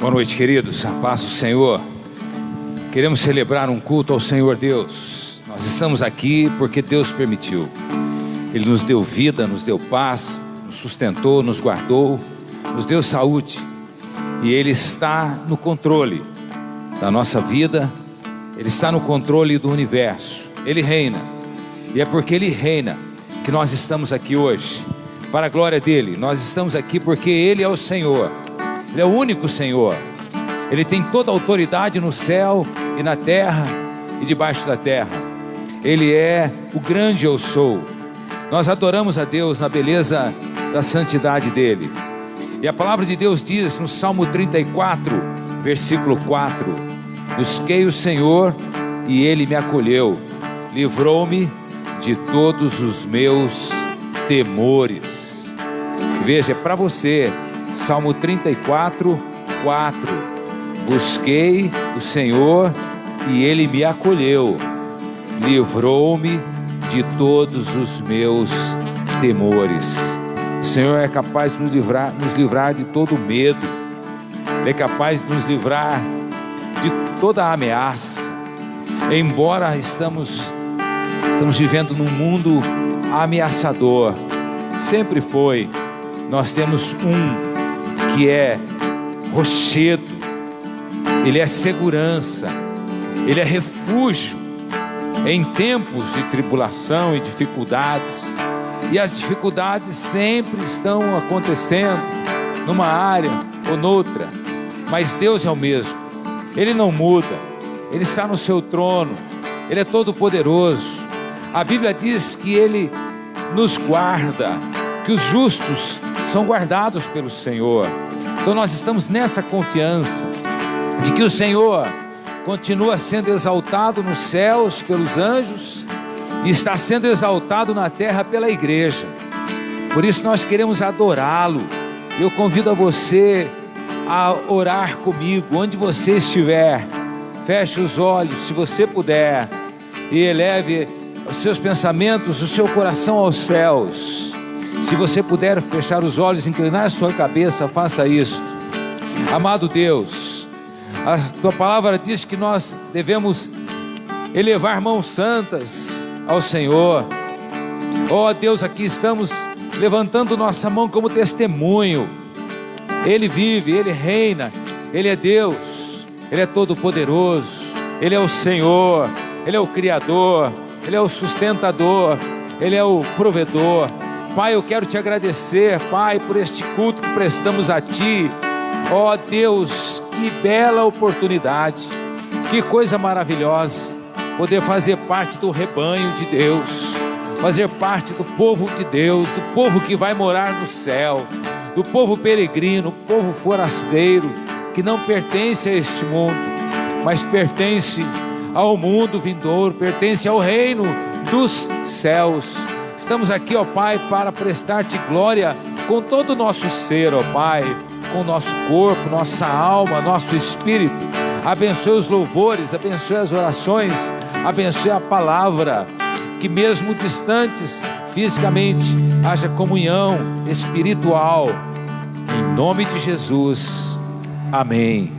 Boa noite, queridos, a paz do Senhor. Queremos celebrar um culto ao Senhor Deus. Nós estamos aqui porque Deus permitiu. Ele nos deu vida, nos deu paz, nos sustentou, nos guardou, nos deu saúde. E Ele está no controle da nossa vida. Ele está no controle do universo. Ele reina. E é porque Ele reina que nós estamos aqui hoje. Para a glória dEle, nós estamos aqui porque Ele é o Senhor. Ele é o único Senhor. Ele tem toda a autoridade no céu e na terra e debaixo da terra. Ele é o grande eu sou. Nós adoramos a Deus na beleza da santidade dEle. E a palavra de Deus diz no Salmo 34, versículo 4: busquei o Senhor e Ele me acolheu, livrou-me de todos os meus temores. Veja, é para você. Salmo 34, 4: busquei o Senhor e Ele me acolheu, livrou-me de todos os meus temores. O Senhor é capaz de nos livrar de todo medo. Ele é capaz de nos livrar de toda a ameaça. Embora estamos vivendo num mundo ameaçador, sempre foi. Nós temos que é rochedo, Ele é segurança, Ele é refúgio em tempos de tribulação e dificuldades. E as dificuldades sempre estão acontecendo numa área ou noutra, mas Deus é o mesmo. Ele não muda, Ele está no seu trono, Ele é todo poderoso. A Bíblia diz que Ele nos guarda, que os justos são guardados pelo Senhor. Então nós estamos nessa confiança de que o Senhor continua sendo exaltado nos céus pelos anjos e está sendo exaltado na terra pela igreja. Por isso nós queremos adorá-lo. Eu convido a você a orar comigo, onde você estiver. Feche os olhos, se você puder, e eleve os seus pensamentos, o seu coração aos céus. Se você puder fechar os olhos, inclinar a sua cabeça, faça isso. Amado Deus, a Tua palavra diz que nós devemos elevar mãos santas ao Senhor. Ó Deus, aqui estamos levantando nossa mão como testemunho. Ele vive, Ele reina, Ele é Deus, Ele é todo poderoso, Ele é o Senhor, Ele é o Criador, Ele é o sustentador, Ele é o provedor. Pai, eu quero Te agradecer, Pai, por este culto que prestamos a Ti. Ó Deus, que bela oportunidade, que coisa maravilhosa, poder fazer parte do rebanho de Deus, fazer parte do povo de Deus, do povo que vai morar no céu, do povo peregrino, povo forasteiro, que não pertence a este mundo, mas pertence ao mundo vindouro, pertence ao reino dos céus. Estamos aqui, ó Pai, para prestar-Te glória com todo o nosso ser, ó Pai, com o nosso corpo, nossa alma, nosso espírito. Abençoe os louvores, abençoe as orações, abençoe a palavra, que mesmo distantes fisicamente, haja comunhão espiritual. Em nome de Jesus, amém,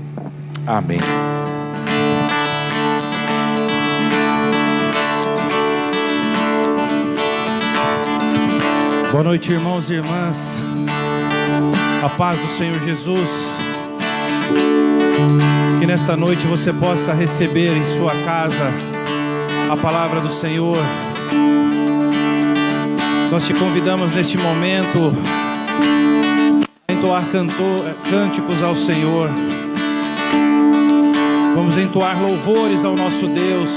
amém. Boa noite, irmãos e irmãs. A paz do Senhor Jesus. Que nesta noite você possa receber em sua casa a palavra do Senhor. Nós te convidamos neste momento a entoar cânticos ao Senhor. Vamos entoar louvores ao nosso Deus.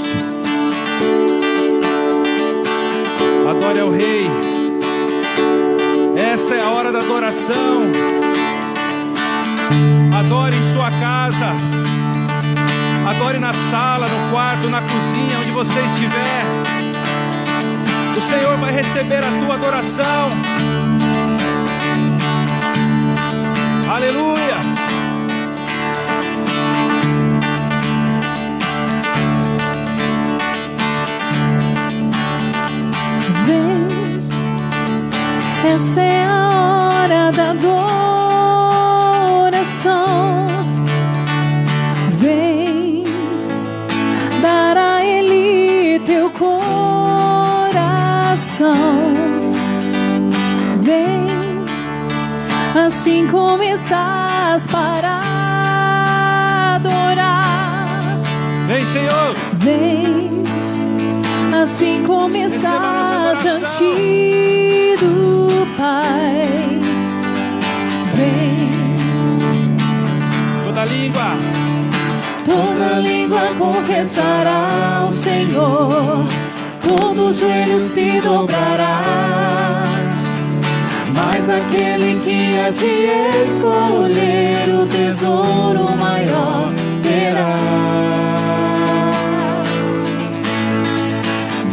Adore ao Rei. Esta é a hora da adoração. Adore em sua casa. Adore na sala, no quarto, na cozinha, onde você estiver. O Senhor vai receber a tua adoração. Aleluia. Vem, essa é a hora da adoração. estás para adorar. Vem, Senhor. Vem, assim como estás diante do Pai. Vem, toda língua confessará ao Senhor, todo joelho se dobrará, mas aquele que há de escolher o tesouro maior terá.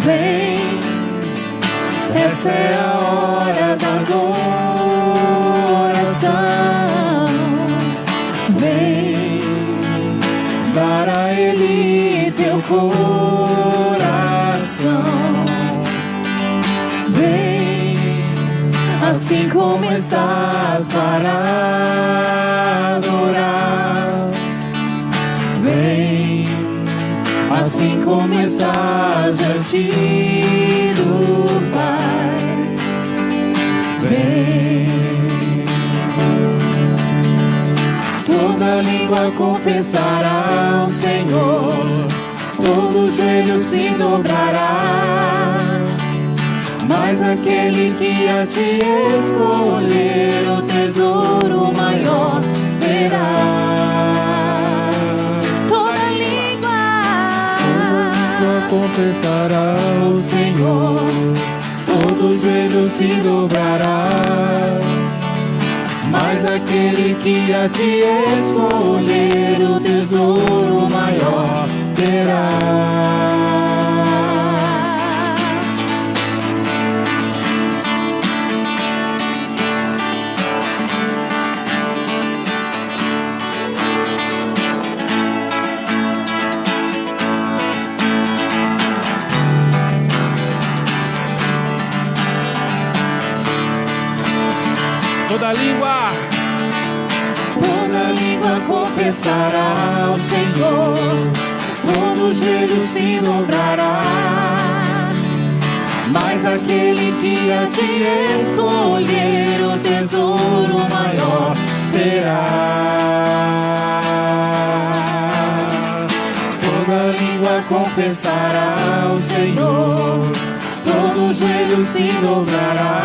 Vem, essa é a hora da adoração. Vem, dar a Ele teu coração. Vem, assim como estás para adorar. Vem, assim como estás diante do Pai. Vem, toda língua confessará ao Senhor, todo joelho se dobrará, mas aquele que a te escolher o tesouro maior terá. Toda língua confessará ao Senhor, todo joelho se dobrará, mas aquele que a te escolher o tesouro maior terá. Toda língua confessará ao Senhor, todo joelho se dobrará, mas aquele que a te escolher o tesouro maior terá. Toda língua confessará ao Senhor, todo joelho se dobrará,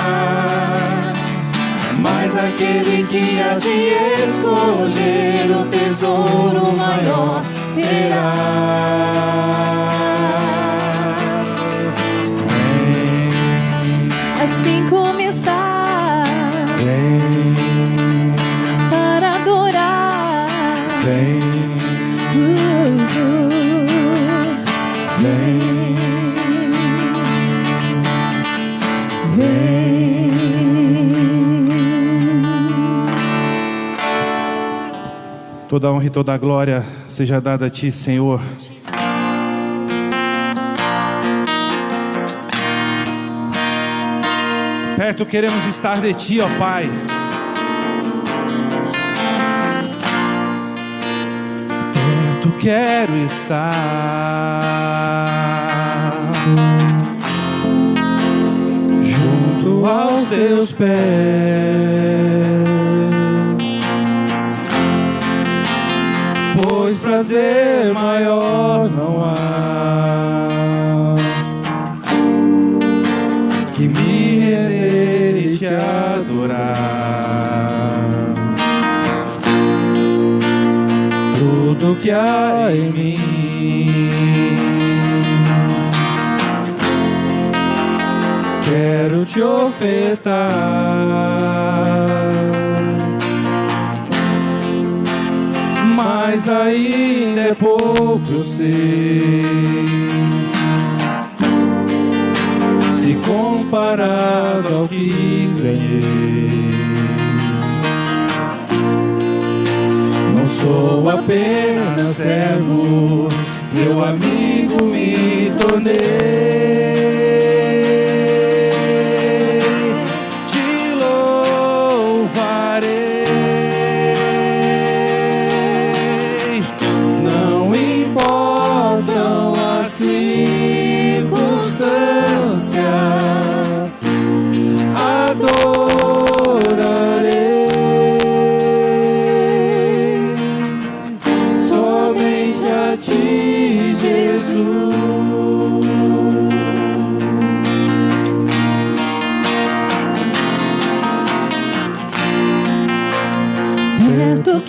mas aquele que a te escolher o tesouro maior terá. Vem, Assim como está, vem, para adorar. vem, vem, Vem. Toda honra e toda a glória seja dada a Ti, Senhor. Perto queremos estar de Ti, ó Pai. Perto quero estar, junto aos Teus pés, pois prazer maior não há que me render e te adorar. Tudo que há em mim quero te ofertar, mas ainda é pouco, eu sei, se comparado ao que ganhei. Não sou apenas servo, teu amigo me tornei. Te louvarei, não importam as circunstâncias, adorarei.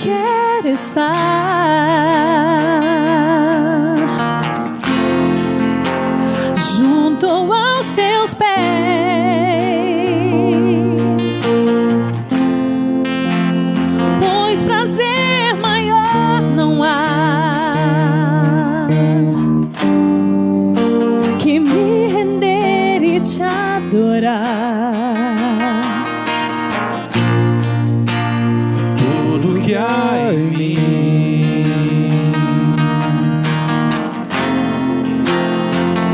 quero estar junto aos teus pés, pois prazer maior não há que me render e te adorar. Tudo que há em mim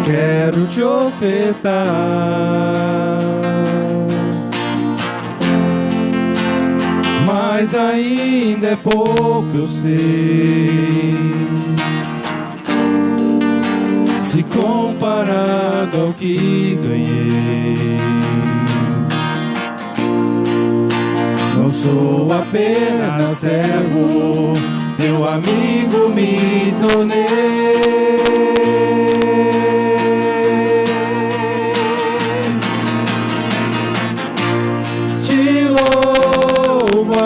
quero te ofertar, mas ainda é pouco, eu sei, se comparado ao que ganhei. Não sou apenas servo, teu amigo me tornei. Te louvarei,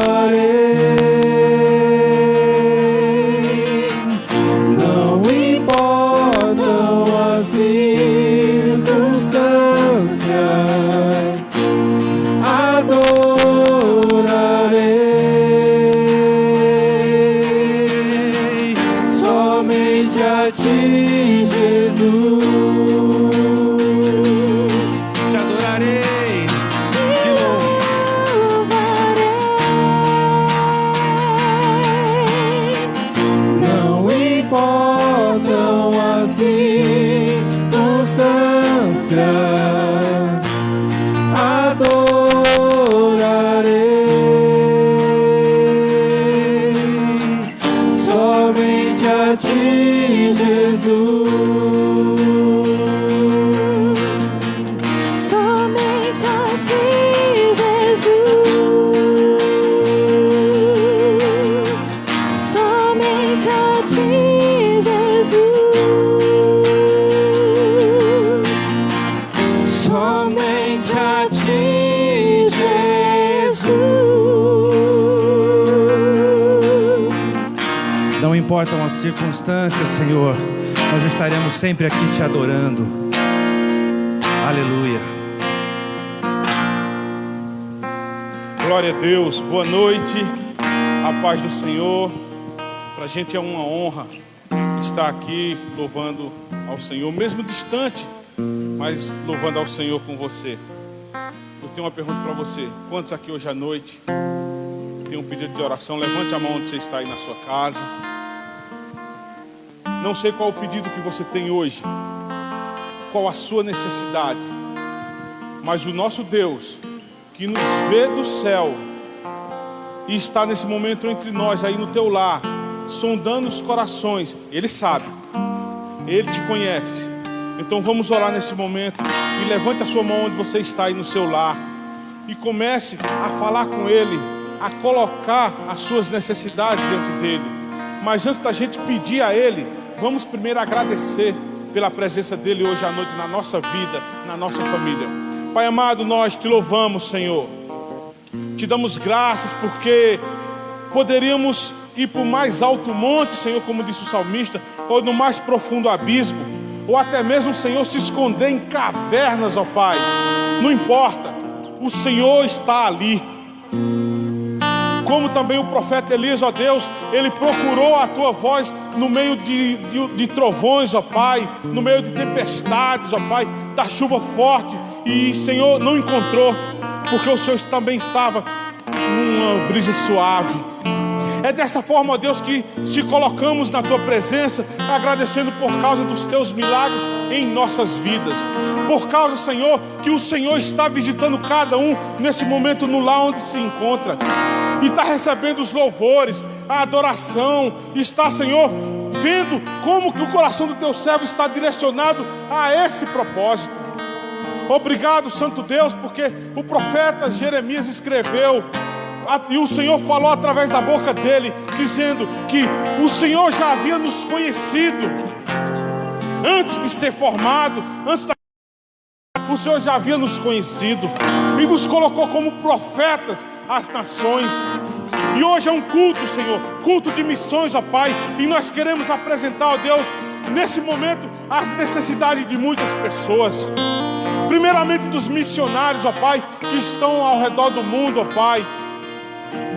não importam as circunstâncias, adorarei somente a ti, Jesus. Te adorarei, te louvarei. Não importam as circunstâncias, adorarei somente a ti, Jesus. Somente a ti, Jesus. Somente a ti, Jesus. Somente a ti, Jesus. Não importam as circunstâncias, Senhor, nós estaremos sempre aqui te adorando. Aleluia. Glória a Deus, boa noite, a paz do Senhor. Para a gente é uma honra estar aqui louvando ao Senhor, mesmo distante, mas louvando ao Senhor com você. Eu tenho uma pergunta para você: quantos aqui hoje à noite tem um pedido de oração? Levante a mão onde você está aí na sua casa. Não sei qual o pedido que você tem hoje, qual a sua necessidade, mas o nosso Deus, que nos vê do céu e está nesse momento entre nós, aí no teu lar, sondando os corações, Ele sabe, Ele te conhece. Então vamos orar nesse momento e levante a sua mão onde você está aí no seu lar e comece a falar com Ele, a colocar as suas necessidades diante dEle. Mas antes da gente pedir a Ele, vamos primeiro agradecer pela presença dEle hoje à noite na nossa vida, na nossa família. Pai amado, nós te louvamos, Senhor. Te damos graças porque poderíamos ir para o mais alto monte, Senhor, como disse o salmista, ou no mais profundo abismo, ou até mesmo, Senhor, se esconder em cavernas, ó Pai. Não importa, o Senhor está ali. Como também o profeta Elias, ó Deus, ele procurou a tua voz no meio de trovões, ó Pai, no meio de tempestades, ó Pai, da chuva forte, e Senhor não encontrou, porque o Senhor também estava numa brisa suave. É dessa forma, ó Deus, que se colocamos na tua presença, agradecendo por causa dos teus milagres em nossas vidas. Por causa, Senhor, que o Senhor está visitando cada um nesse momento no lar onde se encontra, e está recebendo os louvores, a adoração, está, Senhor, vendo como que o coração do teu servo está direcionado a esse propósito. Obrigado, Santo Deus, porque o profeta Jeremias escreveu, e o Senhor falou através da boca dele, dizendo que o Senhor já havia nos conhecido antes de ser formado, o Senhor já havia nos conhecido e nos colocou como profetas às nações. E hoje é um culto, Senhor, culto de missões, ó Pai. E nós queremos apresentar, ó Deus, nesse momento, as necessidades de muitas pessoas. Primeiramente dos missionários, ó Pai, que estão ao redor do mundo, ó Pai,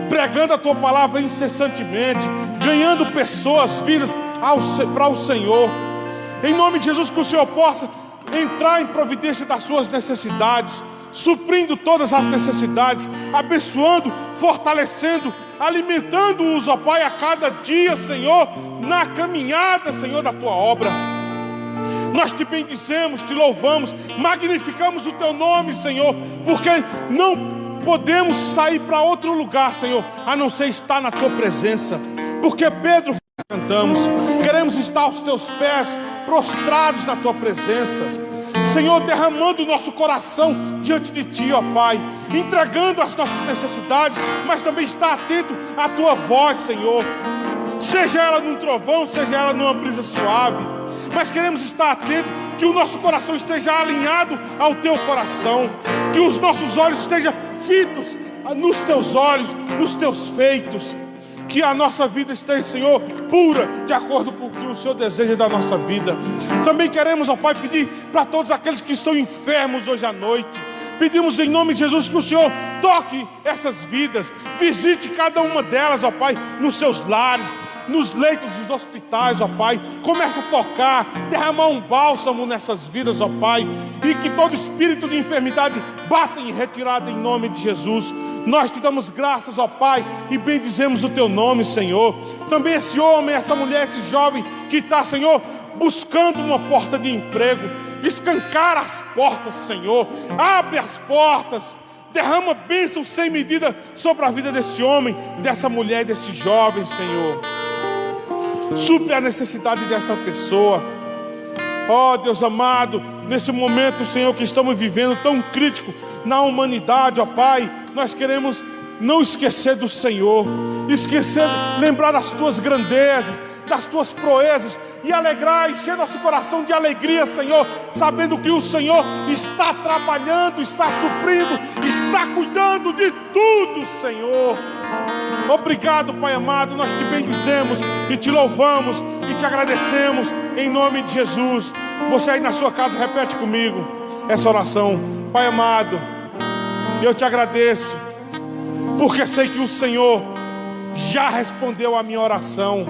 pregando a Tua palavra incessantemente, ganhando pessoas, vidas para o Senhor. Em nome de Jesus, que o Senhor possa entrar em providência das suas necessidades, suprindo todas as necessidades, abençoando, fortalecendo, alimentando-os, ó Pai, a cada dia, Senhor, na caminhada, Senhor, da Tua obra. Nós te bendizemos, te louvamos, magnificamos o Teu nome, Senhor, porque não podemos sair para outro lugar, Senhor, a não ser estar na Tua presença. Porque Pedro, cantamos, queremos estar aos Teus pés, prostrados na Tua presença, Senhor, derramando o nosso coração diante de Ti, ó Pai, entregando as nossas necessidades, mas também estar atento à Tua voz, Senhor, seja ela num trovão, seja ela numa brisa suave, mas queremos estar atentos, que o nosso coração esteja alinhado ao Teu coração, que os nossos olhos estejam fitos nos Teus olhos, nos Teus feitos, que a nossa vida esteja, Senhor, pura, de acordo com o que o Senhor deseja da nossa vida. Também queremos, ó Pai, pedir para todos aqueles que estão enfermos hoje à noite, pedimos em nome de Jesus que o Senhor toque essas vidas, visite cada uma delas, ó Pai, nos seus lares, nos leitos dos hospitais, ó Pai, comece a tocar, derramar um bálsamo nessas vidas, ó Pai, e que todo espírito de enfermidade bata em retirada em nome de Jesus. Nós te damos graças, ó Pai, e bendizemos o Teu nome, Senhor. Também esse homem, essa mulher, esse jovem que está, Senhor, buscando uma porta de emprego, escancara as portas, Senhor, abre as portas, derrama bênção sem medida sobre a vida desse homem, dessa mulher, desse jovem, Senhor. Supre a necessidade dessa pessoa. Ó Deus amado, nesse momento, Senhor, que estamos vivendo tão crítico na humanidade, ó Pai, nós queremos não esquecer do Senhor, lembrar das Tuas grandezas, das Tuas proezas, e alegrar, encher nosso coração de alegria, Senhor, sabendo que o Senhor está trabalhando, está suprindo, está cuidando de tudo, Senhor. Obrigado, Pai amado, nós te bendizemos e te louvamos e te agradecemos em nome de Jesus. Você aí na sua casa, repete comigo essa oração. Pai amado, eu te agradeço, porque sei que o Senhor já respondeu a minha oração,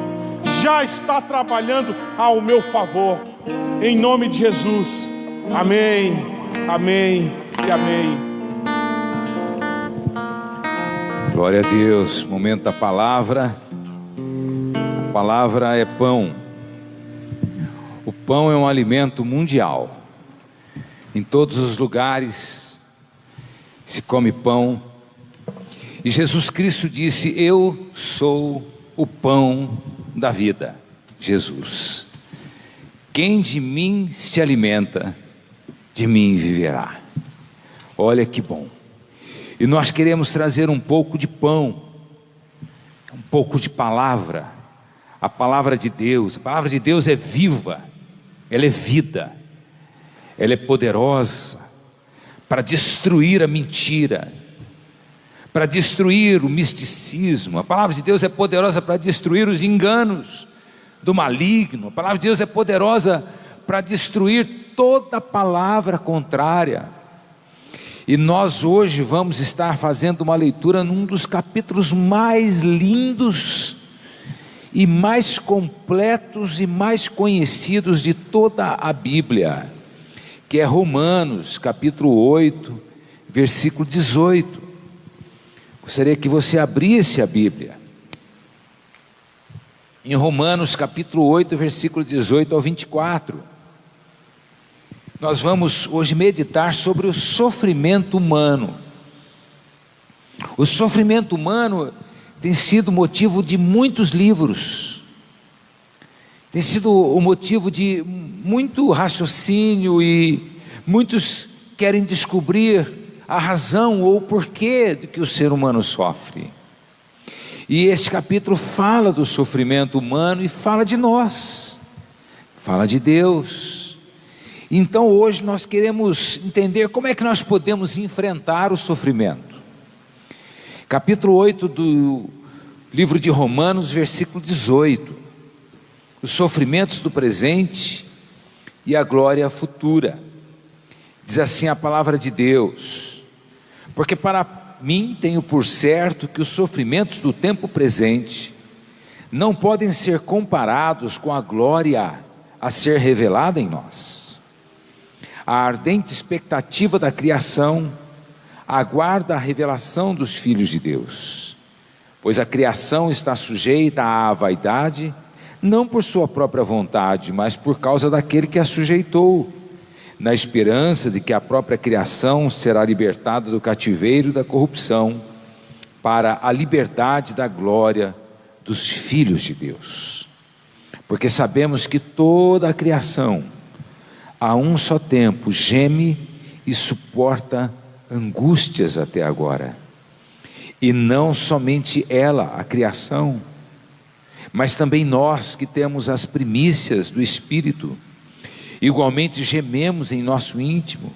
já está trabalhando ao meu favor, em nome de Jesus. Amém, amém e amém. Glória a Deus. Momento da palavra. A palavra é pão. O pão é um alimento mundial. Em todos os lugares se come pão. E Jesus Cristo disse: eu sou o pão da vida. Jesus: quem de mim se alimenta, de mim viverá. Olha que bom. E nós queremos trazer um pouco de pão, um pouco de palavra, a palavra de Deus. A palavra de Deus é viva, ela é vida, ela é poderosa para destruir a mentira, para destruir o misticismo. A palavra de Deus é poderosa para destruir os enganos do maligno. A palavra de Deus é poderosa para destruir toda palavra contrária. E nós hoje vamos estar fazendo uma leitura num dos capítulos mais lindos e mais completos e mais conhecidos de toda a Bíblia, que é Romanos, capítulo 8, versículo 18. Gostaria que você abrisse a Bíblia em Romanos, capítulo 8, versículo 18 ao 24. Nós vamos hoje meditar sobre o sofrimento humano. O sofrimento humano tem sido motivo de muitos livros, tem sido o motivo de muito raciocínio, e muitos querem descobrir a razão ou o porquê de que o ser humano sofre. E este capítulo fala do sofrimento humano e fala de nós, fala de Deus. Então hoje nós queremos entender como é que nós podemos enfrentar o sofrimento. Capítulo 8 do livro de Romanos, versículo 18, os sofrimentos do presente e a glória futura. Diz assim a palavra de Deus: porque para mim tenho por certo que os sofrimentos do tempo presente não podem ser comparados com a glória a ser revelada em nós. A ardente expectativa da criação aguarda a revelação dos filhos de Deus, pois a criação está sujeita à vaidade, não por sua própria vontade, mas por causa daquele que a sujeitou, na esperança de que a própria criação será libertada do cativeiro da corrupção, para a liberdade da glória dos filhos de Deus. Porque sabemos que toda a criação, a um só tempo, geme e suporta angústias até agora. E não somente ela, a criação, mas também nós que temos as primícias do Espírito, igualmente gememos em nosso íntimo,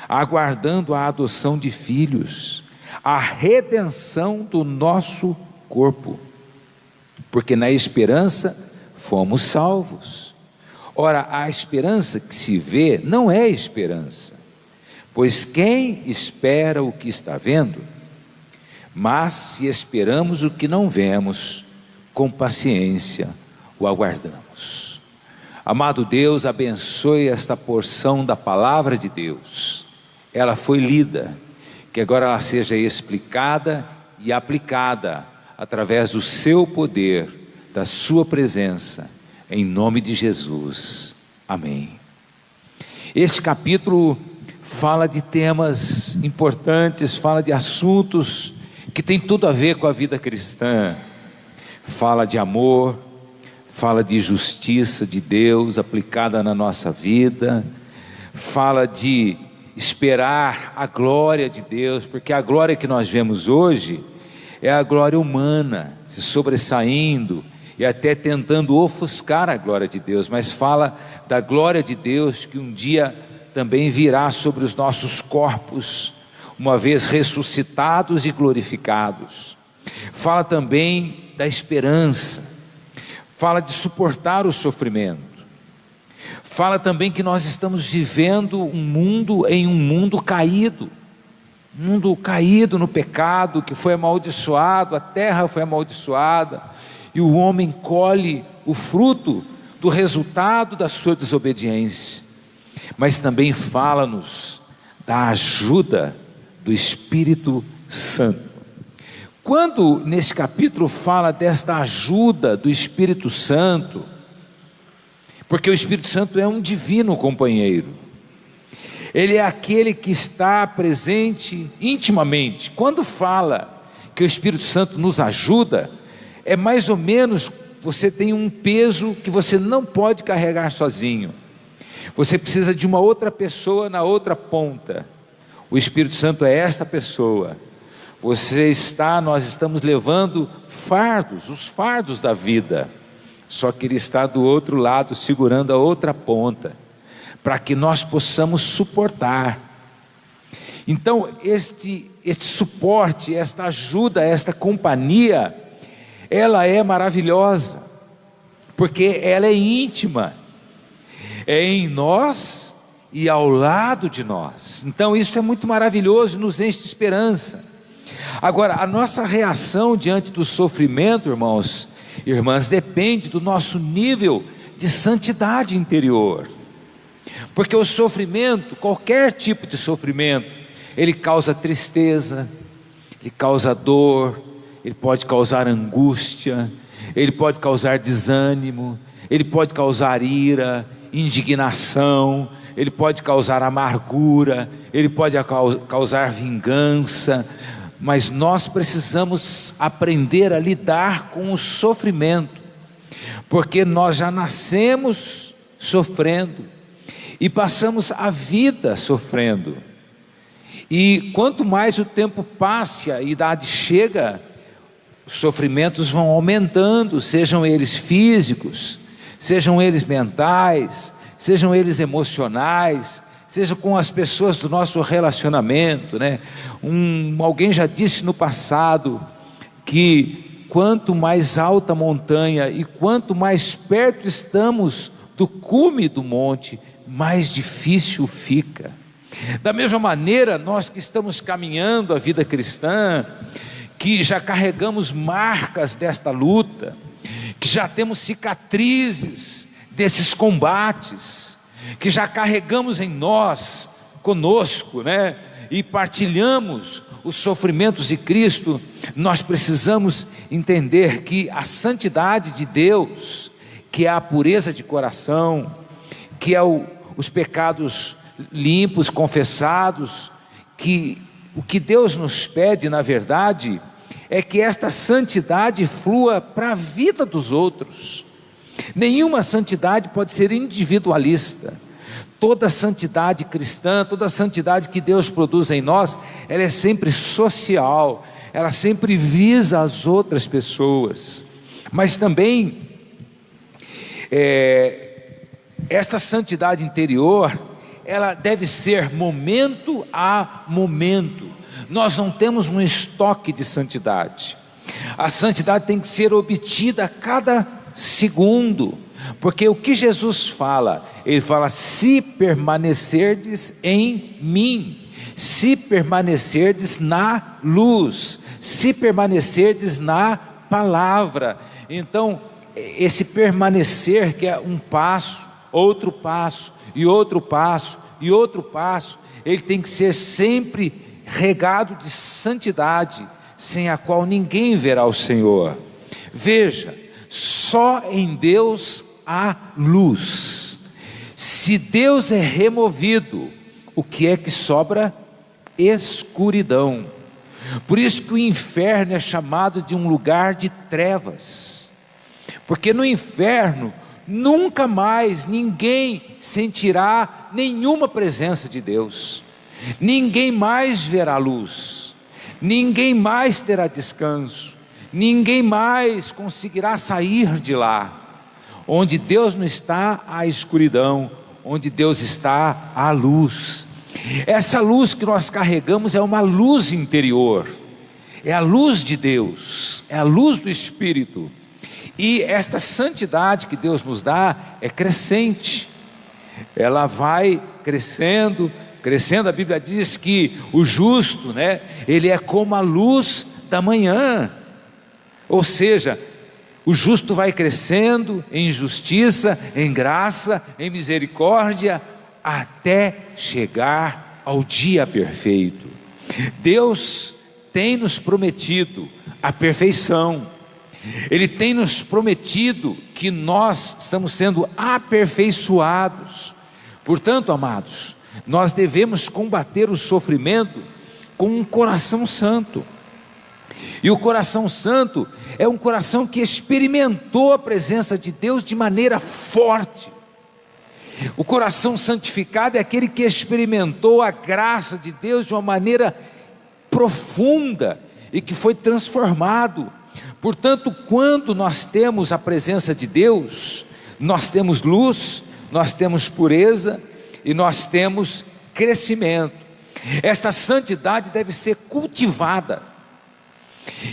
aguardando a adoção de filhos, a redenção do nosso corpo, porque na esperança fomos salvos. Ora, a esperança que se vê não é esperança, pois quem espera o que está vendo? Mas se esperamos o que não vemos, com paciência o aguardamos. Amado Deus, abençoe esta porção da palavra de Deus. Ela foi lida, que agora ela seja explicada e aplicada através do seu poder, da sua presença, em nome de Jesus. Amém. Este capítulo fala de temas importantes, fala de assuntos que tem tudo a ver com a vida cristã. Fala de amor, fala de justiça de Deus aplicada na nossa vida, fala de esperar a glória de Deus, porque a glória que nós vemos hoje é a glória humana, se sobressaindo e até tentando ofuscar a glória de Deus, mas fala da glória de Deus que um dia também virá sobre os nossos corpos, uma vez ressuscitados e glorificados. Fala também da esperança, fala de suportar o sofrimento, fala também que nós estamos vivendo um mundo caído no pecado, que foi amaldiçoado, a terra foi amaldiçoada, e o homem colhe o fruto do resultado da sua desobediência. Mas também fala-nos da ajuda do Espírito Santo. Quando nesse capítulo fala desta ajuda do Espírito Santo, porque o Espírito Santo é um divino companheiro, ele é aquele que está presente intimamente. Quando fala que o Espírito Santo nos ajuda, é mais ou menos, você tem um peso que você não pode carregar sozinho, você precisa de uma outra pessoa na outra ponta. O Espírito Santo é esta pessoa. Nós estamos levando fardos, os fardos da vida, só que Ele está do outro lado, segurando a outra ponta, para que nós possamos suportar. Então este suporte, esta ajuda, esta companhia, ela é maravilhosa, porque ela é íntima, é em nós e ao lado de nós. Então isso é muito maravilhoso, nos enche de esperança. Agora, a nossa reação diante do sofrimento, irmãos e irmãs, depende do nosso nível de santidade interior, porque o sofrimento, qualquer tipo de sofrimento, ele causa tristeza, ele causa dor, ele pode causar angústia, ele pode causar desânimo, ele pode causar ira, indignação, ele pode causar amargura, ele pode causar vingança, mas nós precisamos aprender a lidar com o sofrimento, porque nós já nascemos sofrendo e passamos a vida sofrendo, e quanto mais o tempo passa e a idade chega, os sofrimentos vão aumentando, sejam eles físicos, sejam eles mentais, sejam eles emocionais, seja com as pessoas do nosso relacionamento, né? Alguém já disse no passado que quanto mais alta a montanha e quanto mais perto estamos do cume do monte, mais difícil fica. Da mesma maneira, nós que estamos caminhando a vida cristã, que já carregamos marcas desta luta, que já temos cicatrizes desses combates, que já carregamos em nós, conosco, né? E partilhamos os sofrimentos de Cristo, nós precisamos entender que a santidade de Deus, que é a pureza de coração, que é os pecados limpos, confessados, que o que Deus nos pede, na verdade, é que esta santidade flua para a vida dos outros. Nenhuma santidade pode ser individualista. Toda santidade cristã, toda santidade que Deus produz em nós, ela é sempre social, ela sempre visa as outras pessoas. Mas também, esta santidade interior, ela deve ser momento a momento. Nós não temos um estoque de santidade. A santidade tem que ser obtida a cada segundo, porque o que Jesus fala, ele fala: se permanecerdes em mim, se permanecerdes na luz, se permanecerdes na palavra. Então, esse permanecer, que é um passo, outro passo, e outro passo, e outro passo, ele tem que ser sempre regado de santidade, sem a qual ninguém verá o Senhor. Veja, só em Deus há luz. Se Deus é removido, o que é que sobra? Escuridão. Por isso que o inferno é chamado de um lugar de trevas, porque no inferno nunca mais ninguém sentirá nenhuma presença de Deus, ninguém mais verá luz, ninguém mais terá descanso, ninguém mais conseguirá sair de lá. Onde Deus não está, há escuridão. Onde Deus está, há luz. Essa luz que nós carregamos é uma luz interior, é a luz de Deus, é a luz do Espírito. E esta santidade que Deus nos dá é crescente, ela vai crescendo, crescendo. A Bíblia diz que o justo, né, ele é como a luz da manhã. Ou seja, o justo vai crescendo em justiça, em graça, em misericórdia, até chegar ao dia perfeito. Deus tem nos prometido a perfeição. Ele tem nos prometido que nós estamos sendo aperfeiçoados. Portanto, amados, nós devemos combater o sofrimento com um coração santo. E o coração santo é um coração que experimentou a presença de Deus de maneira forte. O coração santificado é aquele que experimentou a graça de Deus de uma maneira profunda e que foi transformado. Portanto, quando nós temos a presença de Deus, nós temos luz, nós temos pureza e nós temos crescimento. Esta santidade deve ser cultivada.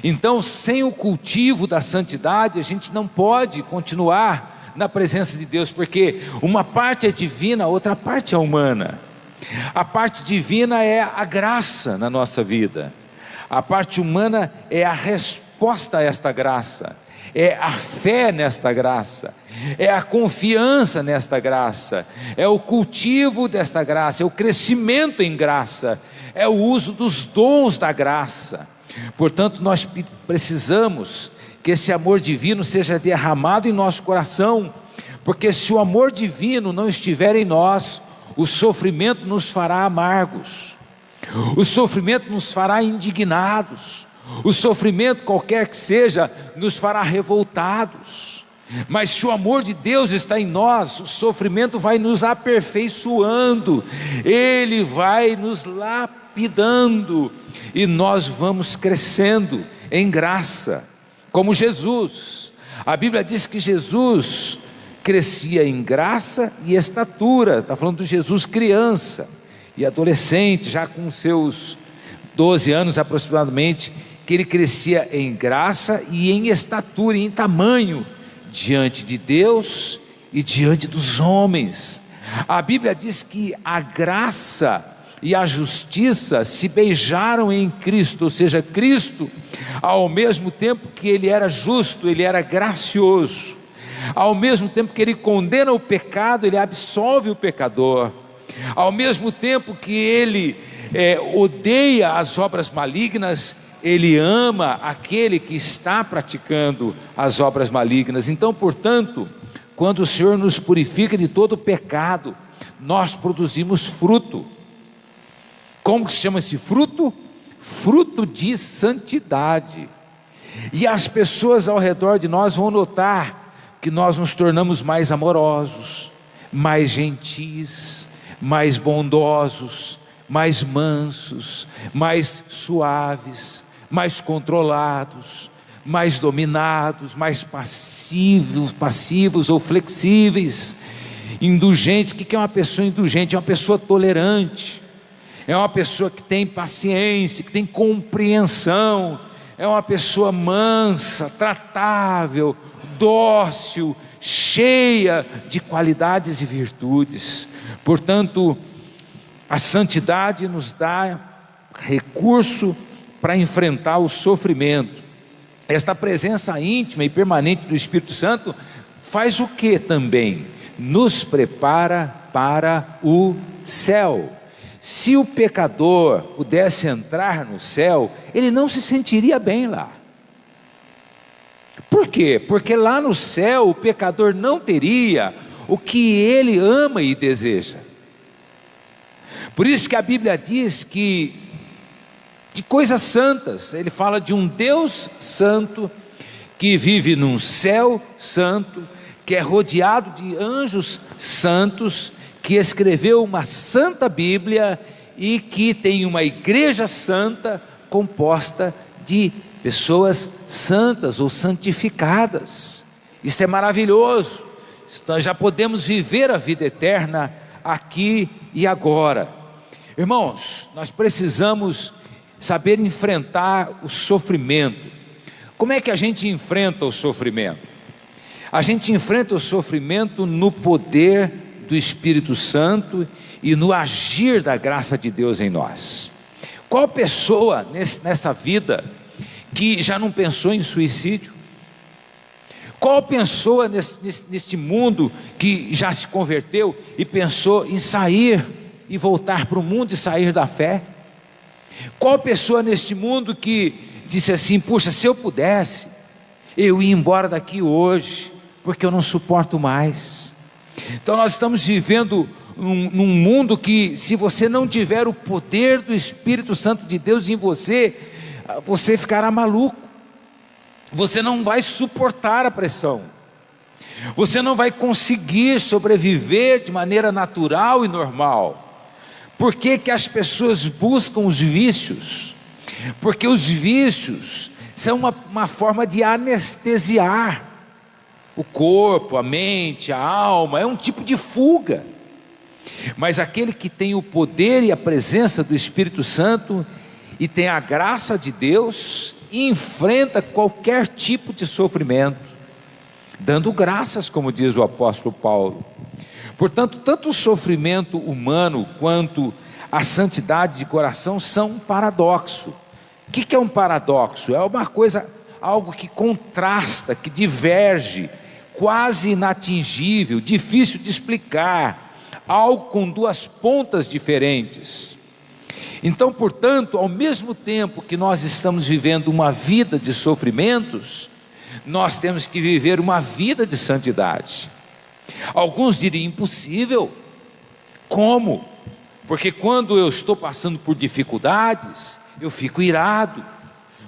Então, sem o cultivo da santidade, a gente não pode continuar na presença de Deus, porque uma parte é divina, a outra parte é humana. A parte divina é a graça na nossa vida, a parte humana é a resposta a esta graça, é a fé nesta graça, é a confiança nesta graça, é o cultivo desta graça, é o crescimento em graça, é o uso dos dons da graça. Portanto, nós precisamos que esse amor divino seja derramado em nosso coração, porque se o amor divino não estiver em nós, o sofrimento nos fará amargos, o sofrimento nos fará indignados, o sofrimento, qualquer que seja, nos fará revoltados. Mas se o amor de Deus está em nós, o sofrimento vai nos aperfeiçoando, ele vai nos lapidando, e nós vamos crescendo em graça, como Jesus. A Bíblia diz que Jesus crescia em graça e estatura. Está falando de Jesus criança e adolescente, já com seus 12 anos aproximadamente. que ele crescia em graça e em estatura e em tamanho diante de Deus e diante dos homens. A Bíblia diz que a graça e a justiça se beijaram em Cristo, ou seja, Cristo, ao mesmo tempo que ele era justo, ele era gracioso. Ao mesmo tempo que ele condena o pecado, ele absolve o pecador. Ao mesmo tempo que ele odeia as obras malignas, ele ama aquele que está praticando as obras malignas. Então, portanto, quando o Senhor nos purifica de todo o pecado, nós produzimos fruto. Como que se chama esse fruto? Fruto de santidade. E as pessoas ao redor de nós vão notar que nós nos tornamos mais amorosos, mais gentis, mais bondosos, mais mansos, mais suaves, mais controlados, mais dominados, mais passivos ou flexíveis, indulgentes. O que é uma pessoa indulgente? É uma pessoa tolerante, é uma pessoa que tem paciência, que tem compreensão, é uma pessoa mansa, tratável, dócil, cheia de qualidades e virtudes. Portanto, a santidade nos dá recurso para enfrentar o sofrimento. Esta presença íntima e permanente do Espírito Santo faz o que também? Nos prepara para o céu. Se o pecador pudesse entrar no céu, ele não se sentiria bem lá. Por quê? Porque lá no céu o pecador não teria o que ele ama e deseja. Por isso que a Bíblia diz que de coisas santas, ele fala de um Deus santo, que vive num céu santo, que é rodeado de anjos santos, que escreveu uma santa Bíblia e que tem uma igreja santa composta de pessoas santas ou santificadas. Isso é maravilhoso. Nós já podemos viver a vida eterna aqui e agora. Irmãos, nós precisamos saber enfrentar o sofrimento. Como é que a gente enfrenta o sofrimento? A gente enfrenta o sofrimento no poder do Espírito Santo e no agir da graça de Deus em nós. Qual pessoa nessa vida que já não pensou em suicídio? Qual pessoa neste mundo que já se converteu e pensou em sair e voltar para o mundo e sair da fé? Qual pessoa neste mundo que disse assim: puxa, se eu pudesse, eu ia embora daqui hoje, porque eu não suporto mais. Então nós estamos vivendo num mundo que, se você não tiver o poder do Espírito Santo de Deus em você, você ficará maluco. Você não vai suportar a pressão, você não vai conseguir sobreviver de maneira natural e normal. Por que que as pessoas buscam os vícios? Porque os vícios são uma forma de anestesiar o corpo, a mente, a alma. É um tipo de fuga. Mas aquele que tem o poder e a presença do Espírito Santo e tem a graça de Deus, enfrenta qualquer tipo de sofrimento, dando graças, como diz o apóstolo Paulo. Portanto, tanto o sofrimento humano quanto a santidade de coração são um paradoxo. O que é um paradoxo? É uma coisa, algo que contrasta, que diverge, quase inatingível, difícil de explicar, algo com duas pontas diferentes. Então, portanto, ao mesmo tempo que nós estamos vivendo uma vida de sofrimentos, nós temos que viver uma vida de santidade. Alguns diriam: impossível. Como? Porque quando eu estou passando por dificuldades, eu fico irado.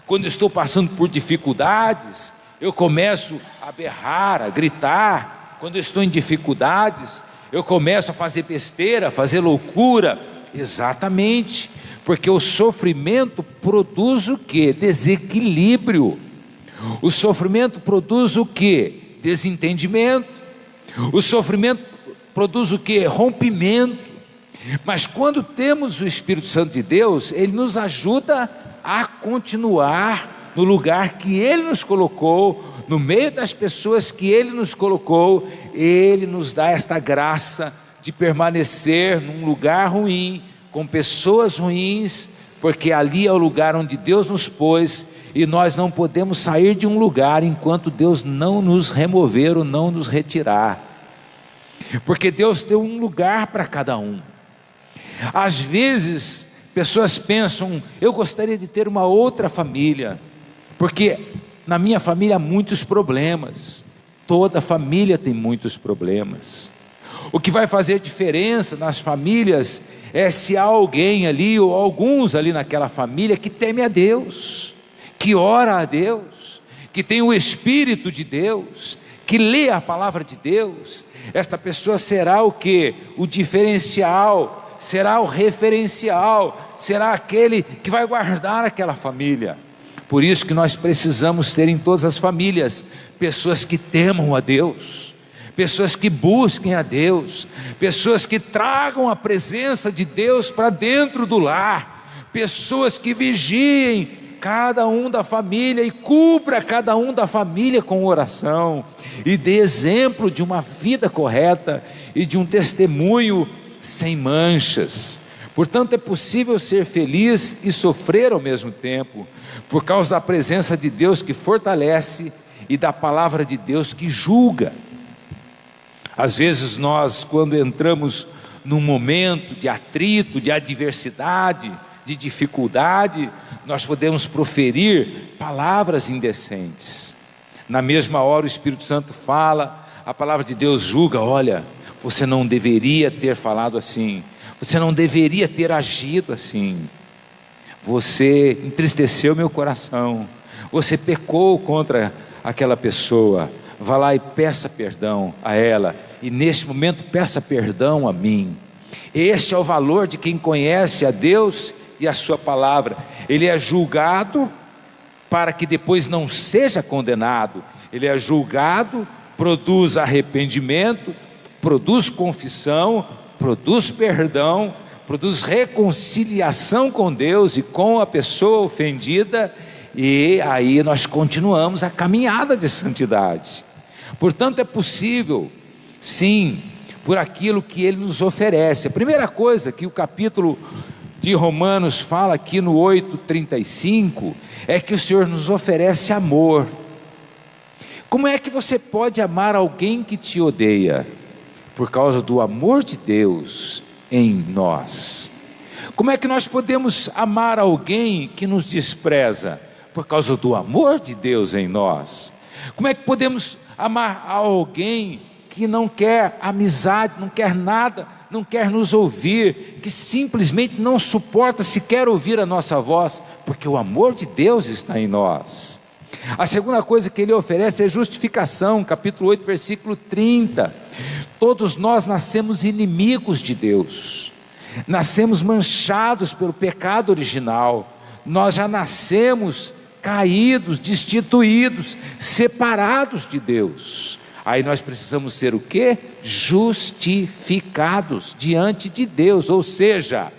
Quando eu estou passando por dificuldades, eu começo a berrar, a gritar. Quando eu estou em dificuldades, eu começo a fazer besteira, a fazer loucura. Exatamente, porque o sofrimento produz o quê? Desequilíbrio. O sofrimento produz o quê? Desentendimento. O sofrimento produz o quê? Rompimento. Mas quando temos o Espírito Santo de Deus, ele nos ajuda a continuar no lugar que Ele nos colocou, no meio das pessoas que Ele nos colocou, Ele nos dá esta graça de permanecer num lugar ruim, com pessoas ruins, porque ali é o lugar onde Deus nos pôs, e nós não podemos sair de um lugar enquanto Deus não nos remover ou não nos retirar, porque Deus deu um lugar para cada um. Às vezes, pessoas pensam, eu gostaria de ter uma outra família, porque na minha família há muitos problemas. Toda família tem muitos problemas. O que vai fazer diferença nas famílias é se há alguém ali, ou alguns ali naquela família, que teme a Deus, que ora a Deus, que tem o Espírito de Deus, que lê a palavra de Deus. Esta pessoa será o quê? O diferencial, será o referencial, será aquele que vai guardar aquela família. Por isso que nós precisamos ter em todas as famílias pessoas que temam a Deus, pessoas que busquem a Deus, pessoas que tragam a presença de Deus para dentro do lar, pessoas que vigiem cada um da família e cubra cada um da família com oração, e dê exemplo de uma vida correta e de um testemunho sem manchas. Portanto, é possível ser feliz e sofrer ao mesmo tempo, por causa da presença de Deus que fortalece e da palavra de Deus que julga. Às vezes nós, quando entramos num momento de atrito, de adversidade, de dificuldade, nós podemos proferir palavras indecentes. Na mesma hora o Espírito Santo fala, a palavra de Deus julga, olha, você não deveria ter falado assim, você não deveria ter agido assim, você entristeceu meu coração, você pecou contra aquela pessoa, vá lá e peça perdão a ela, e neste momento peça perdão a mim. Este é o valor de quem conhece a Deus e a sua palavra. Ele é julgado para que depois não seja condenado, ele é julgado, produz arrependimento, produz confissão, produz perdão, produz reconciliação com Deus e com a pessoa ofendida, e aí nós continuamos a caminhada de santidade. Portanto, é possível, sim, por aquilo que Ele nos oferece. A primeira coisa que o capítulo de Romanos fala aqui no 8:35, é que o Senhor nos oferece amor. Como é que você pode amar alguém que te odeia? Por causa do amor de Deus em nós. Como é que nós podemos amar alguém que nos despreza? Por causa do amor de Deus em nós. Como é que podemos amar alguém que não quer amizade, não quer nada, não quer nos ouvir, que simplesmente não suporta sequer ouvir a nossa voz? Porque o amor de Deus está em nós. A segunda coisa que Ele oferece é justificação, capítulo 8, versículo 30. Todos nós nascemos inimigos de Deus, nascemos manchados pelo pecado original, nós já nascemos caídos, destituídos, separados de Deus. Aí nós precisamos ser o quê? Justificados diante de Deus, ou seja,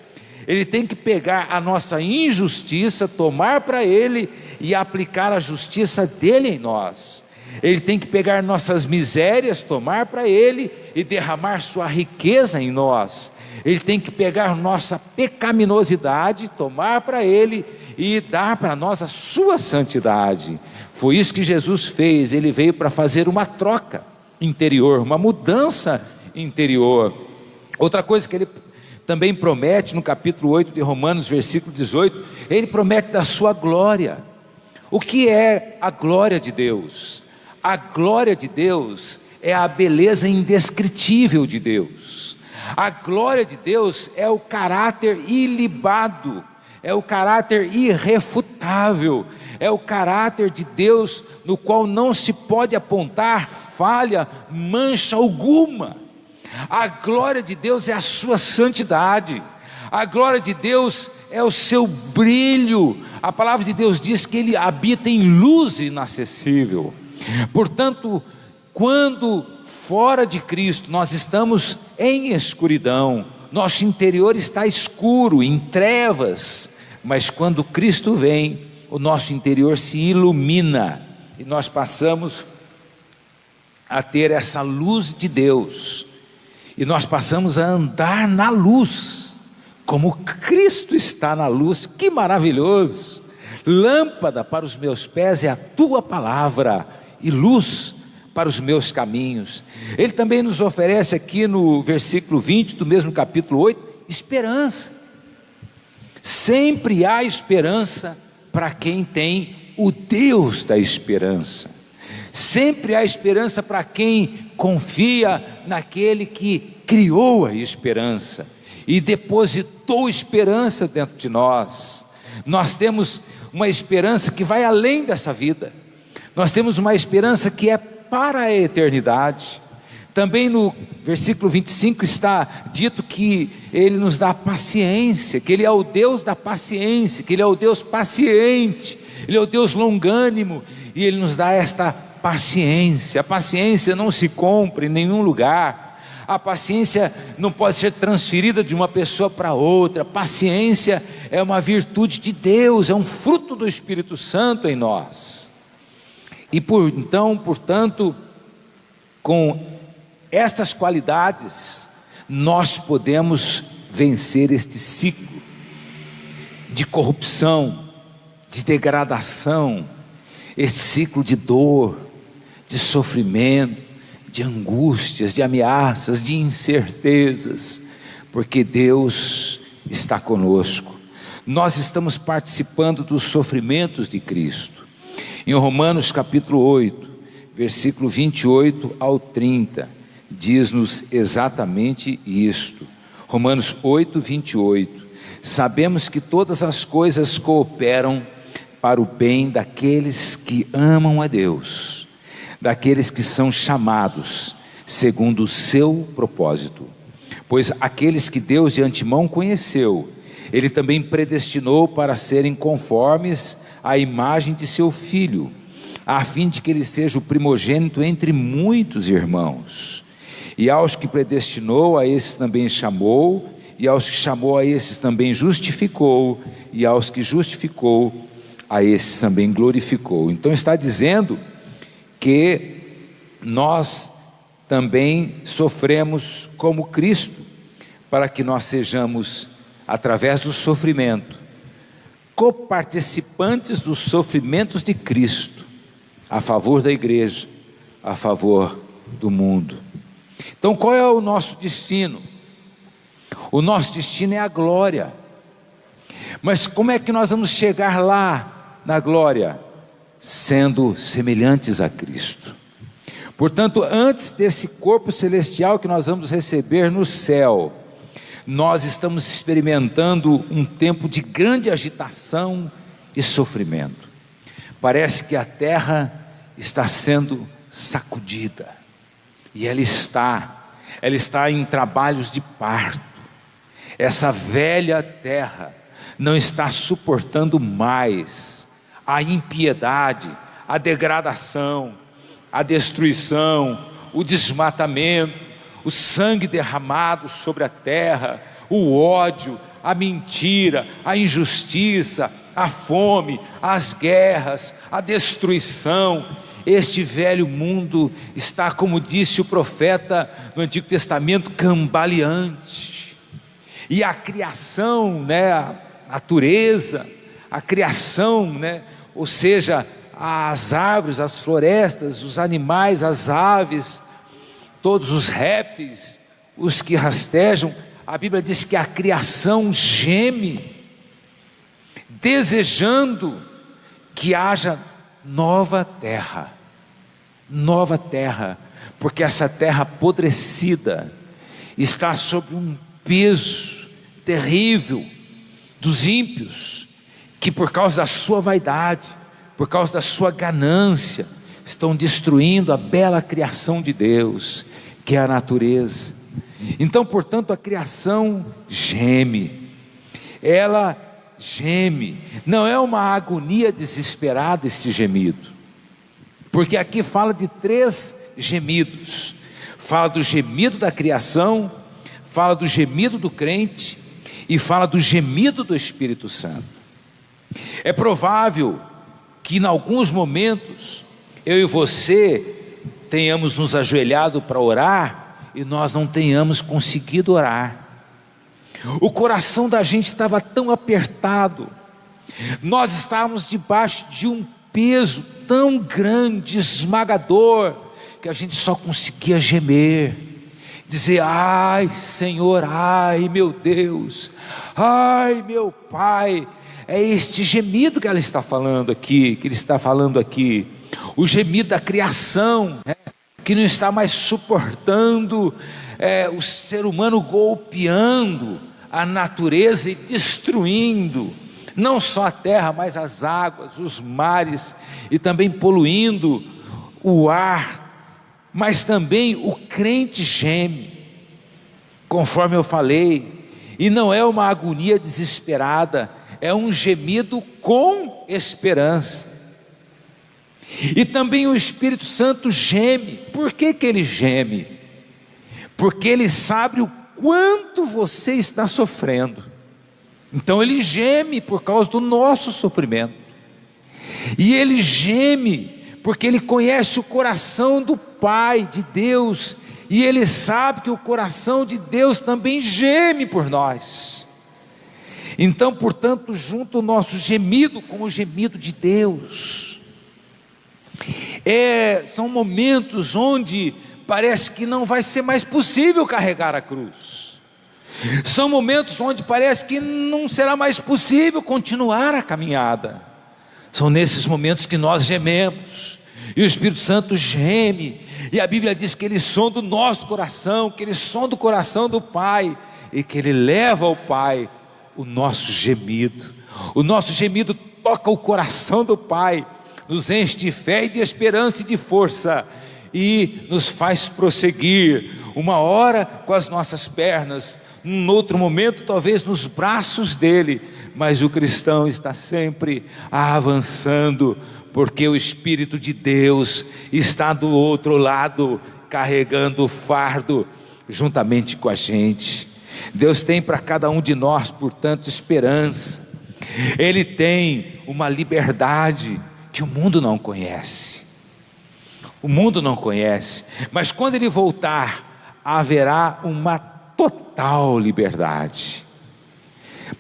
Ele tem que pegar a nossa injustiça, tomar para Ele e aplicar a justiça dEle em nós. Ele tem que pegar nossas misérias, tomar para Ele e derramar sua riqueza em nós. Ele tem que pegar nossa pecaminosidade, tomar para Ele e dar para nós a sua santidade. Foi isso que Jesus fez. Ele veio para fazer uma troca interior, uma mudança interior. Outra coisa que Ele também promete no capítulo 8 de Romanos, versículo 18, Ele promete da sua glória. O que é a glória de Deus? A glória de Deus é a beleza indescritível de Deus. A glória de Deus é o caráter ilibado, é o caráter irrefutável, é o caráter de Deus no qual não se pode apontar falha, mancha alguma. A glória de Deus é a sua santidade, a glória de Deus é o seu brilho. A palavra de Deus diz que Ele habita em luz inacessível. Portanto, quando fora de Cristo nós estamos em escuridão, nosso interior está escuro, em trevas, mas quando Cristo vem, o nosso interior se ilumina e nós passamos a ter essa luz de Deus, e nós passamos a andar na luz, como Cristo está na luz. Que maravilhoso! Lâmpada para os meus pés é a tua palavra, e luz para os meus caminhos. Ele também nos oferece aqui no versículo 20 do mesmo capítulo 8, esperança. Sempre há esperança para quem tem o Deus da esperança. Sempre há esperança para quem confia naquele que criou a esperança e depositou esperança dentro de nós. Nós temos uma esperança que vai além dessa vida. Nós temos uma esperança que é para a eternidade. Também no versículo 25 está dito que Ele nos dá paciência, que Ele é o Deus da paciência, que Ele é o Deus paciente, Ele é o Deus longânimo, e Ele nos dá esta paciência. A paciência não se compra em nenhum lugar, a paciência não pode ser transferida de uma pessoa para outra. Paciência é uma virtude de Deus, é um fruto do Espírito Santo em nós. E portanto, com estas qualidades, nós podemos vencer este ciclo de corrupção, de degradação, esse ciclo de dor, de sofrimento, de angústias, de ameaças, de incertezas, porque Deus está conosco. Nós estamos participando dos sofrimentos de Cristo. Em Romanos capítulo 8, versículo 28 ao 30, diz-nos exatamente isto. Romanos 8, 28. Sabemos que todas as coisas cooperam para o bem daqueles que amam a Deus, daqueles que são chamados segundo o seu propósito. Pois aqueles que Deus de antemão conheceu, Ele também predestinou para serem conformes à imagem de seu Filho, a fim de que Ele seja o primogênito entre muitos irmãos. E aos que predestinou, a esses também chamou, e aos que chamou, a esses também justificou, e aos que justificou, a esses também glorificou. Então está dizendo que nós também sofremos como Cristo, para que nós sejamos, através do sofrimento, coparticipantes dos sofrimentos de Cristo, a favor da igreja, a favor do mundo. Então qual é o nosso destino? O nosso destino é a glória. Mas como é que nós vamos chegar lá na glória? Sendo semelhantes a Cristo. Portanto, antes desse corpo celestial que nós vamos receber no céu, nós estamos experimentando um tempo de grande agitação e sofrimento. Parece que a terra está sendo sacudida, e ela está em trabalhos de parto. Essa velha terra não está suportando mais a impiedade, a degradação, a destruição, o desmatamento, o sangue derramado sobre a terra, o ódio, a mentira, a injustiça, a fome, as guerras, a destruição. Este velho mundo está, como disse o profeta no Antigo Testamento, cambaleante. E a criação, a natureza, a criação, ou seja, as árvores, as florestas, os animais, as aves, todos os répteis, os que rastejam, a Bíblia diz que a criação geme, desejando que haja nova terra, porque essa terra apodrecida está sob um peso terrível dos ímpios, que por causa da sua vaidade, por causa da sua ganância, estão destruindo a bela criação de Deus, que é a natureza. Então, portanto, a criação geme, ela geme, não é uma agonia desesperada esse gemido, porque aqui fala de 3 gemidos, fala do gemido da criação, fala do gemido do crente, e fala do gemido do Espírito Santo. É provável que em alguns momentos eu e você tenhamos nos ajoelhado para orar e nós não tenhamos conseguido orar. O coração da gente estava tão apertado, nós estávamos debaixo de um peso tão grande, esmagador, que a gente só conseguia gemer, dizer: ai Senhor, ai meu Deus, ai meu Pai. É este gemido que ela está falando aqui, que ele está falando aqui, o gemido da criação, que não está mais suportando o ser humano golpeando a natureza e destruindo não só a terra, mas as águas, os mares, e também poluindo o ar. Mas também o crente geme, conforme eu falei, e não é uma agonia desesperada, é um gemido com esperança. E também o Espírito Santo geme. Por que ele geme? Porque ele sabe o quanto você está sofrendo. Então ele geme por causa do nosso sofrimento. E ele geme porque ele conhece o coração do Pai, de Deus, e ele sabe que o coração de Deus também geme por nós. Então, portanto, junto o nosso gemido com o gemido de Deus. São momentos onde parece que não vai ser mais possível carregar a cruz. São momentos onde parece que não será mais possível continuar a caminhada. São nesses momentos que nós gememos, e o Espírito Santo geme, e a Bíblia diz que ele sonda o nosso coração, que ele sonda o coração do Pai, e que ele leva ao Pai o nosso gemido. O nosso gemido toca o coração do Pai, nos enche de fé e de esperança e de força, e nos faz prosseguir, uma hora com as nossas pernas, num outro momento talvez nos braços dele, mas o cristão está sempre avançando, porque o Espírito de Deus está do outro lado, carregando o fardo juntamente com a gente. Deus tem para cada um de nós, portanto, esperança. Ele tem uma liberdade que o mundo não conhece. O mundo não conhece, mas quando ele voltar, haverá uma total liberdade.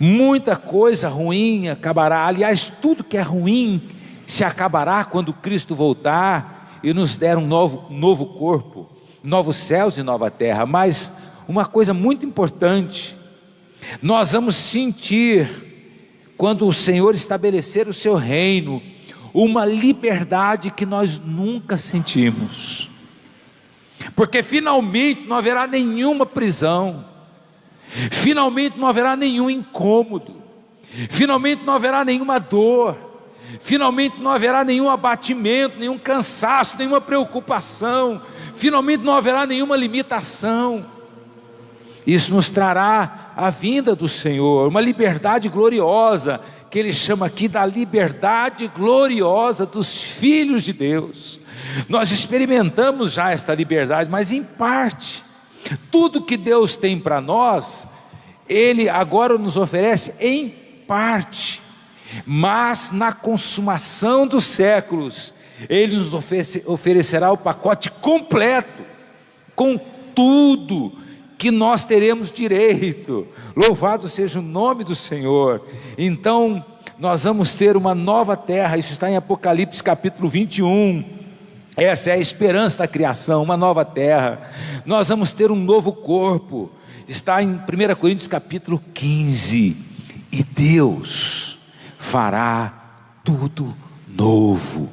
Muita coisa ruim acabará, aliás, tudo que é ruim se acabará quando Cristo voltar e nos der um novo corpo, novos céus e nova terra. Mas uma coisa muito importante, nós vamos sentir, quando o Senhor estabelecer o seu reino, uma liberdade que nós nunca sentimos, porque finalmente não haverá nenhuma prisão, finalmente não haverá nenhum incômodo, finalmente não haverá nenhuma dor, finalmente não haverá nenhum abatimento, nenhum cansaço, nenhuma preocupação, finalmente não haverá nenhuma limitação. Isso nos trará a vinda do Senhor, uma liberdade gloriosa, que ele chama aqui da liberdade gloriosa dos filhos de Deus. Nós experimentamos já esta liberdade, mas em parte. Tudo que Deus tem para nós, ele agora nos oferece em parte, mas na consumação dos séculos, ele nos oferecerá o pacote completo, com tudo que nós teremos direito. Louvado seja o nome do Senhor. Então nós vamos ter uma nova terra, isso está em Apocalipse capítulo 21, essa é a esperança da criação, uma nova terra. Nós vamos ter um novo corpo, está em 1 Coríntios capítulo 15, e Deus fará tudo novo.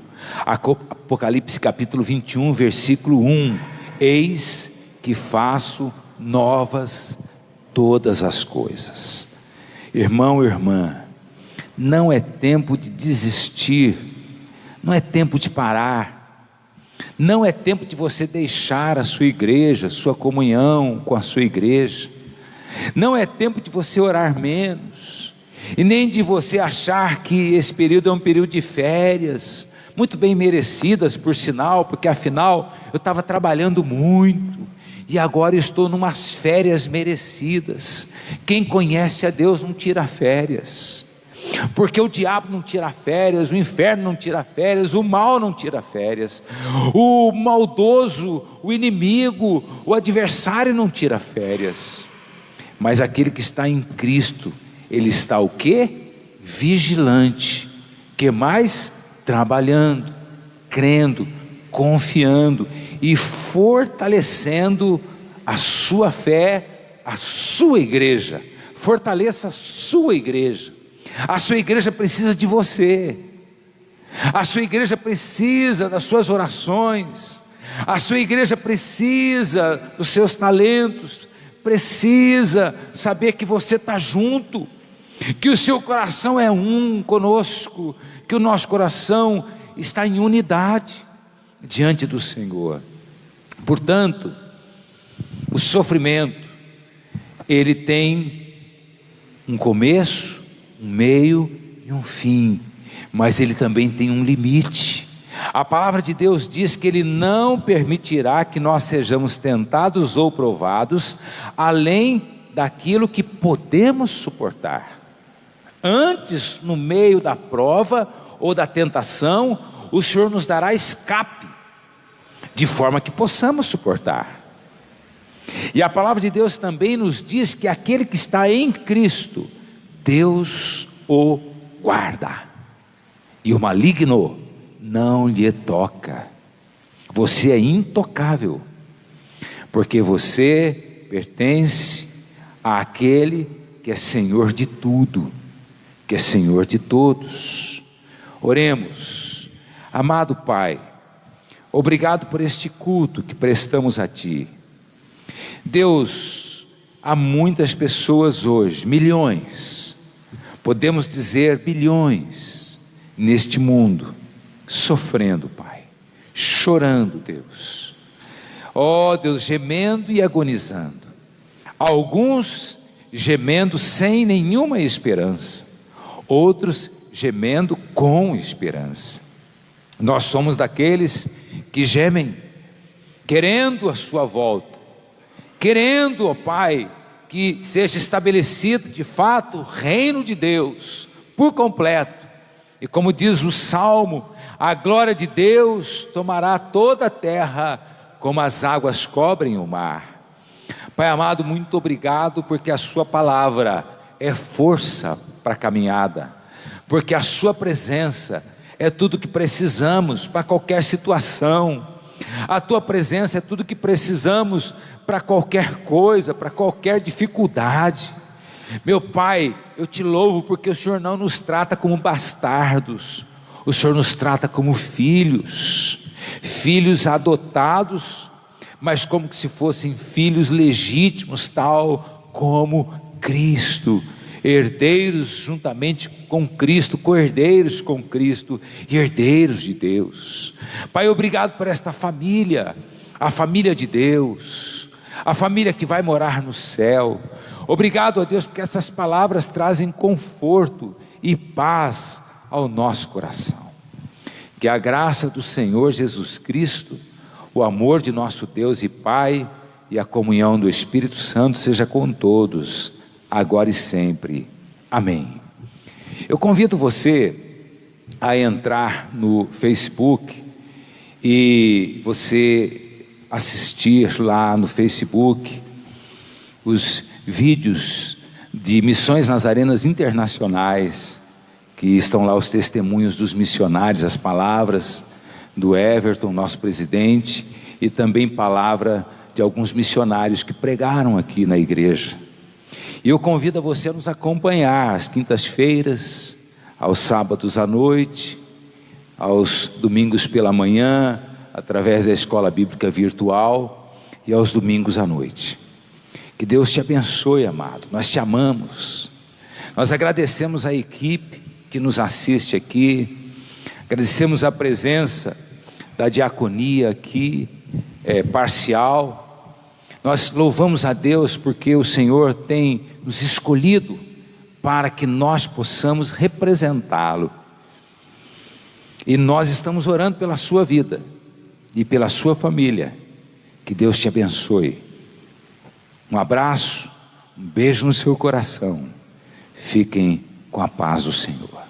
Apocalipse capítulo 21, versículo 1, eis que faço novas todas as coisas. Irmão, irmã, não é tempo de desistir, não é tempo de parar, não é tempo de você deixar a sua igreja, sua comunhão com a sua igreja, não é tempo de você orar menos, e nem de você achar que esse período é um período de férias, muito bem merecidas por sinal, porque afinal eu estava trabalhando muito, e agora estou numas férias merecidas. Quem conhece a Deus não tira férias. porque o diabo não tira férias, o inferno não tira férias, o mal não tira férias, o maldoso, o inimigo, o adversário não tira férias, mas aquele que está em Cristo, ele está o quê? Vigilante, que mais? Trabalhando, crendo, confiando e fortalecendo a sua fé, a sua igreja. Fortaleça a sua igreja. A sua igreja precisa de você, a sua igreja precisa das suas orações, a sua igreja precisa dos seus talentos, precisa saber que você está junto, que o seu coração é um conosco, que o nosso coração está em unidade diante do Senhor. Portanto, o sofrimento, ele tem um começo, um meio e um fim, mas ele também tem um limite. A palavra de Deus diz que Ele não permitirá que nós sejamos tentados ou provados, além daquilo que podemos suportar. Antes, no meio da prova ou da tentação, o Senhor nos dará escape, de forma que possamos suportar. E a palavra de Deus também nos diz que aquele que está em Cristo, Deus o guarda, e o maligno não lhe toca. Você é intocável, porque você pertence àquele que é Senhor de tudo, que é Senhor de todos. Oremos. Amado Pai, obrigado por este culto que prestamos a Ti. Deus, há muitas pessoas hoje, milhões, podemos dizer bilhões, neste mundo, sofrendo, Pai, chorando, Deus, ó Deus, gemendo e agonizando, alguns gemendo sem nenhuma esperança, outros gemendo com esperança. Nós somos daqueles que gemem, querendo a sua volta, querendo, ó Pai, que seja estabelecido de fato o reino de Deus por completo. E como diz o Salmo, a glória de Deus tomará toda a terra, como as águas cobrem o mar. Pai amado, muito obrigado, porque a sua palavra é força para a caminhada, porque a sua presença é tudo que precisamos para qualquer situação. A tua presença é tudo que precisamos para qualquer coisa, para qualquer dificuldade. Meu Pai, eu te louvo porque o Senhor não nos trata como bastardos, o Senhor nos trata como filhos, filhos adotados, mas como que se fossem filhos legítimos, tal como Cristo, herdeiros juntamente com Cristo, co-herdeiros com Cristo e herdeiros de Deus. Pai, obrigado por esta família, a família de Deus, a família que vai morar no céu. Obrigado a Deus porque essas palavras trazem conforto e paz ao nosso coração. Que a graça do Senhor Jesus Cristo, o amor de nosso Deus e Pai e a comunhão do Espírito Santo seja com todos, agora e sempre. Amém. Eu convido você a entrar no Facebook e você assistir lá no Facebook os vídeos de Missões Nazarenas Internacionais, que estão lá os testemunhos dos missionários, as palavras do Everton, nosso presidente, e também palavra de alguns missionários que pregaram aqui na igreja. E eu convido a você a nos acompanhar às quintas-feiras, aos sábados à noite, aos domingos pela manhã, através da escola bíblica virtual, e aos domingos à noite. Que Deus te abençoe, amado. Nós te amamos. Nós agradecemos a equipe que nos assiste aqui, agradecemos a presença da diaconia aqui, parcial. Nós louvamos a Deus porque o Senhor tem nos escolhido para que nós possamos representá-lo. E nós estamos orando pela sua vida e pela sua família. Que Deus te abençoe. Um abraço, um beijo no seu coração. Fiquem com a paz do Senhor.